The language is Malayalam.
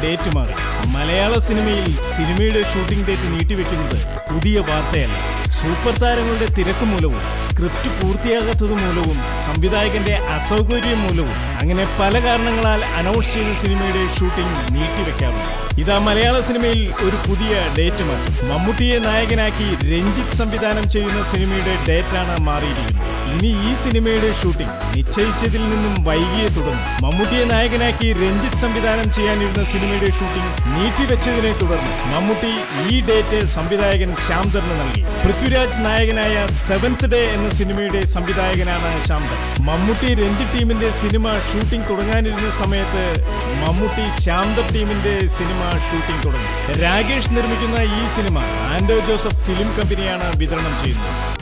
ഡേറ്റ് മാറി. മലയാള സിനിമയുടെ ഷൂട്ടിംഗ് ഡേറ്റ് നീട്ടിവെക്കുന്നത് പുതിയ വാർത്തയല്ല. സൂപ്പർ താരങ്ങളുടെ തിരക്ക് മൂലവും സ്ക്രിപ്റ്റ് പൂർത്തിയാകാത്തത് മൂലവും സംവിധായകന്റെ അസൗകര്യം മൂലവും അങ്ങനെ പല കാരണങ്ങളാൽ അനൗൺസ് ചെയ്ത സിനിമയുടെ ഷൂട്ടിംഗ് നീട്ടിവെക്കാറുണ്ട്. ഇതാ മലയാള സിനിമയിൽ ഒരു പുതിയ ഡേറ്റ് മാറി. മമ്മൂട്ടിയെ നായകനാക്കി രഞ്ജിത്ത് സംവിധാനം ചെയ്യുന്ന സിനിമയുടെ ഡേറ്റാണ് മാറിയിരിക്കുന്നത്. ഇനി ഈ സിനിമയുടെ ഷൂട്ടിംഗ് നിശ്ചയിച്ചതിൽ നിന്നും വൈകിയെ തുടർന്നു. മമ്മൂട്ടിയെ നായകനാക്കി രഞ്ജിത്ത് സംവിധാനം ചെയ്യാനിരുന്ന സിനിമയുടെ ഷൂട്ടിംഗ് നീട്ടിവെച്ചതിനെ തുടർന്ന് മമ്മൂട്ടി ഈ ഡേറ്റ് സംവിധായകൻ ശ്യാംധറിന് നൽകി. പൃഥ്വിരാജ് നായകനായ സെവൻത് ഡേ എന്ന സിനിമയുടെ സംവിധായകനാണ് ശ്യാംധർ. മമ്മൂട്ടി രഞ്ജിത്ത് ടീമിന്റെ സിനിമ ഷൂട്ടിംഗ് തുടങ്ങാനിരുന്ന സമയത്ത് മമ്മൂട്ടി ശ്യാംധർ ടീമിന്റെ സിനിമ ഷൂട്ടിംഗ് തുടങ്ങി. രാകേഷ് നിർമ്മിക്കുന്ന ഈ സിനിമ ആൻഡോ ജോസഫ് ഫിലിം കമ്പനിയാണ് വിതരണം ചെയ്യുന്നത്.